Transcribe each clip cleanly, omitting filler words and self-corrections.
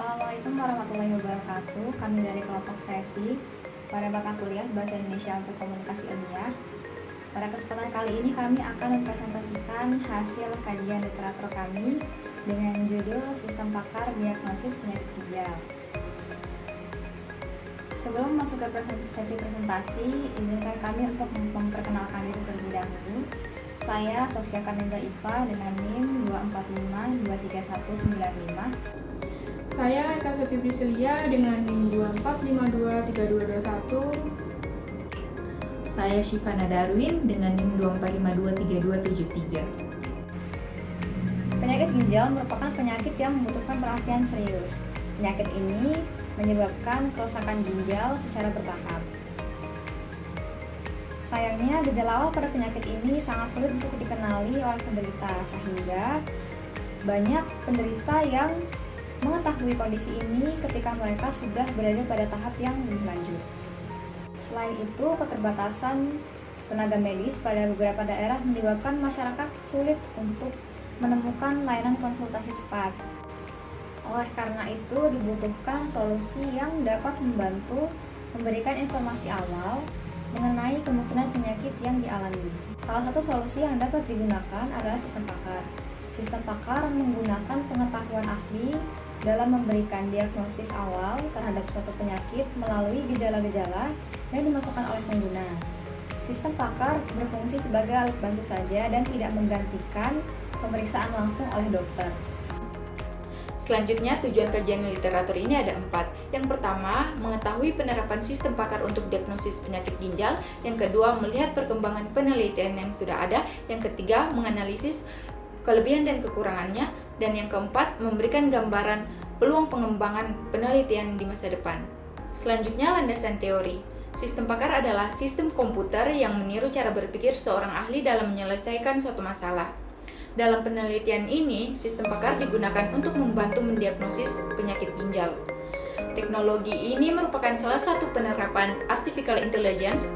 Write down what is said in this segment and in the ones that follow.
Assalamualaikum warahmatullahi wabarakatuh. Kami dari kelompok sesi pada mata kuliah Bahasa Indonesia untuk Komunikasi Ilmiah. Pada kesempatan kali ini kami akan mempresentasikan hasil kajian literatur kami dengan judul Sistem Pakar Diagnosis Penyakit Ginjal. Sebelum masuk ke sesi presentasi, izinkan kami untuk memperkenalkan diri terlebih dahulu. Saya Soskia Karnenza Iva dengan NIM 245239195. Saya Eka Septi Priscilia dengan NIM 24523221. Saya Syifana Darwin dengan NIM 24523273. Penyakit ginjal merupakan penyakit yang membutuhkan perhatian serius. Penyakit ini menyebabkan kerusakan ginjal secara bertahap. Sayangnya, gejala awal pada penyakit ini sangat sulit untuk dikenali oleh penderita, sehingga banyak penderita yang mengetahui kondisi ini ketika mereka sudah berada pada tahap yang lebih lanjut. Selain itu, keterbatasan tenaga medis pada beberapa daerah menyebabkan masyarakat sulit untuk menemukan layanan konsultasi cepat. Oleh karena itu, dibutuhkan solusi yang dapat membantu memberikan informasi awal mengenai kemungkinan penyakit yang dialami. Salah satu solusi yang dapat digunakan adalah sistem pakar. Sistem pakar menggunakan pengetahuan ahli dalam memberikan diagnosis awal terhadap suatu penyakit melalui gejala-gejala yang dimasukkan oleh pengguna. Sistem pakar berfungsi sebagai alat bantu saja dan tidak menggantikan pemeriksaan langsung oleh dokter. Selanjutnya, tujuan kajian literatur ini ada 4. Yang pertama, mengetahui penerapan sistem pakar untuk diagnosis penyakit ginjal. Yang kedua, melihat perkembangan penelitian yang sudah ada. Yang ketiga, menganalisis kelebihan dan kekurangannya. Dan yang keempat, memberikan gambaran peluang pengembangan penelitian di masa depan. Selanjutnya, landasan teori. Sistem pakar adalah sistem komputer yang meniru cara berpikir seorang ahli dalam menyelesaikan suatu masalah. Dalam penelitian ini, sistem pakar digunakan untuk membantu mendiagnosis penyakit ginjal. Teknologi ini merupakan salah satu penerapan artificial intelligence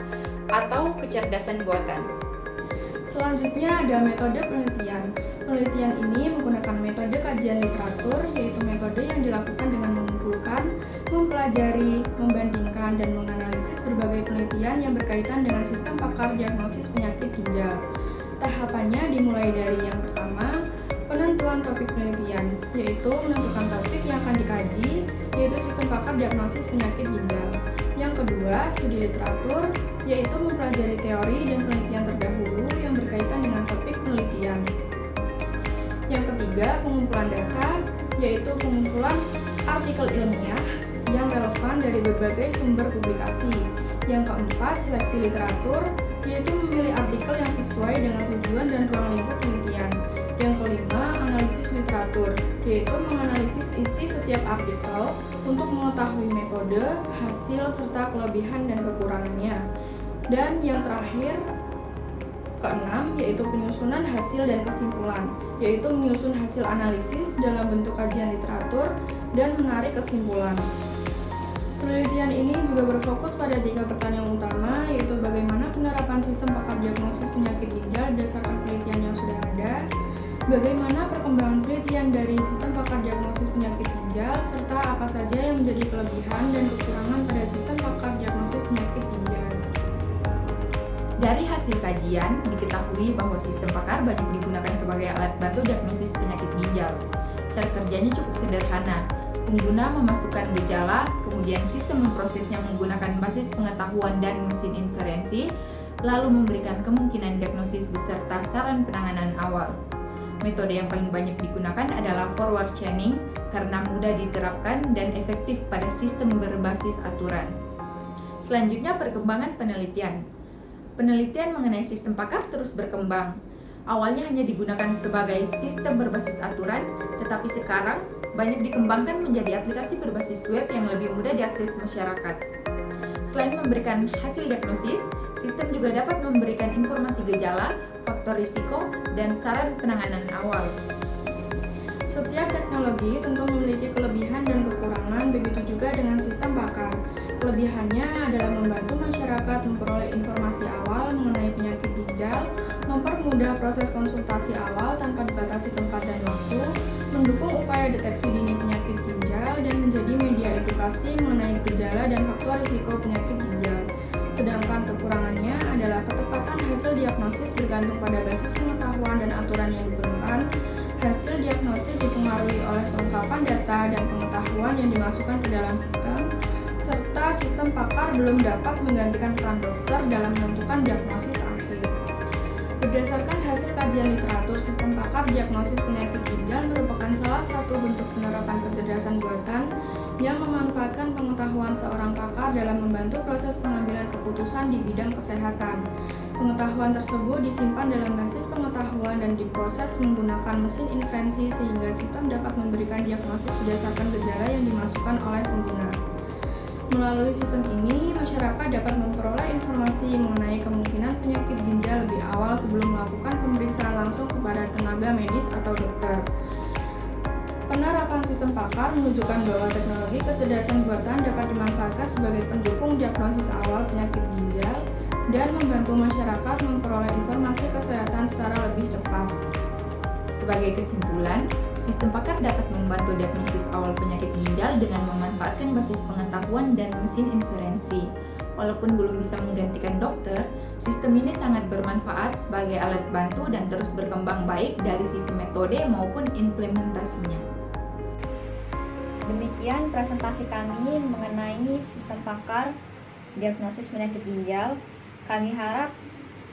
atau kecerdasan buatan. Selanjutnya ada metode penelitian. Penelitian ini menggunakan metode kajian literatur, yaitu metode yang dilakukan dengan mengumpulkan, mempelajari, membandingkan, dan menganalisis berbagai penelitian yang berkaitan dengan sistem pakar diagnosis penyakit ginjal. Tahapannya dimulai dari yang pertama, penentuan topik penelitian, yaitu menentukan topik yang akan dikaji, yaitu sistem pakar diagnosis penyakit ginjal. Yang kedua, studi literatur, yaitu mempelajari teori dan penelitian terdahulu yang berkaitan dengan topik penelitian. Yang ketiga, pengumpulan data, yaitu pengumpulan artikel ilmiah yang relevan dari berbagai sumber publikasi. Yang keempat, seleksi literatur, yaitu memilih artikel yang sesuai dengan tujuan dan ruang lingkup penelitian. Yang kelima, analisis literatur, yaitu menganalisis isi setiap artikel untuk mengetahui metode, hasil, serta kelebihan dan kekurangannya. Dan yang terakhir, keenam, yaitu penyusunan hasil dan kesimpulan, yaitu menyusun hasil analisis dalam bentuk kajian literatur dan menarik kesimpulan. Penelitian ini juga berfokus pada 3 pertanyaan utama, yaitu bagaimana penerapan sistem pakar diagnosis penyakit ginjal berdasarkan penelitian yang sudah ada, bagaimana perkembangan penelitian dari sistem pakar diagnosis penyakit ginjal, serta apa saja yang menjadi kelebihan dan kekurangan pada sistem pakar diagnosis penyakit ginjal. Dari hasil kajian, diketahui bahwa sistem pakar banyak digunakan sebagai alat bantu diagnosis penyakit ginjal. Cara kerjanya cukup sederhana. Pengguna memasukkan gejala, kemudian sistem memprosesnya menggunakan basis pengetahuan dan mesin inferensi, lalu memberikan kemungkinan diagnosis beserta saran penanganan awal. Metode yang paling banyak digunakan adalah forward chaining karena mudah diterapkan dan efektif pada sistem berbasis aturan. Selanjutnya, perkembangan penelitian. Penelitian mengenai sistem pakar terus berkembang. Awalnya hanya digunakan sebagai sistem berbasis aturan, tetapi sekarang banyak dikembangkan menjadi aplikasi berbasis web yang lebih mudah diakses masyarakat. Selain memberikan hasil diagnosis, sistem juga dapat memberikan informasi gejala, faktor risiko, dan saran penanganan awal. Setiap teknologi tentu memiliki kelebihan dan kekurangan, begitu juga dengan sistem pakar. Kelebihannya adalah membantu masyarakat memperoleh informasi awal mengenai penyakit ginjal, mempermudah proses konsultasi awal tanpa dibatasi tempat dan waktu, mendukung upaya deteksi dini penyakit ginjal, dan edukasi mengenai gejala dan faktor risiko penyakit ginjal. Sedangkan kekurangannya adalah ketepatan hasil diagnosis bergantung pada basis pengetahuan dan aturan yang digunakan. Hasil diagnosis dipengaruhi oleh kelengkapan data dan pengetahuan yang dimasukkan ke dalam sistem, serta sistem pakar belum dapat menggantikan peran dokter dalam menentukan diagnosis akhir. Berdasarkan hasil kajian literatur, sistem pakar diagnosis penyakit ginjal merupakan salah satu bentuk penerapan kecerdasan buatan yang memanfaatkan pengetahuan seorang pakar dalam membantu proses pengambilan keputusan di bidang kesehatan. Pengetahuan tersebut disimpan dalam basis pengetahuan dan diproses menggunakan mesin inferensi sehingga sistem dapat memberikan diagnosis berdasarkan gejala yang dimasukkan oleh pengguna. Melalui sistem ini, masyarakat dapat memperoleh informasi mengenai kemungkinan penyakit ginjal lebih awal sebelum melakukan pemeriksaan langsung kepada tenaga medis atau dokter. Penerapan sistem pakar menunjukkan bahwa teknologi kecerdasan buatan dapat dimanfaatkan sebagai pendukung diagnosis awal penyakit ginjal dan membantu masyarakat memperoleh informasi kesehatan secara lebih cepat. Sebagai kesimpulan, sistem pakar dapat membantu diagnosis awal penyakit ginjal dengan memanfaatkan basis pengetahuan dan mesin inferensi. Walaupun belum bisa menggantikan dokter, sistem ini sangat bermanfaat sebagai alat bantu dan terus berkembang baik dari sisi metode maupun implementasinya. Demikian presentasi kami mengenai sistem pakar diagnosis penyakit ginjal. Kami harap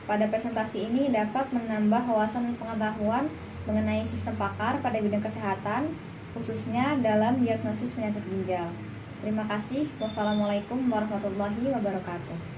pada presentasi ini dapat menambah wawasan dan pengetahuan mengenai sistem pakar pada bidang kesehatan, khususnya dalam diagnosis penyakit ginjal. Terima kasih. Wassalamualaikum warahmatullahi wabarakatuh.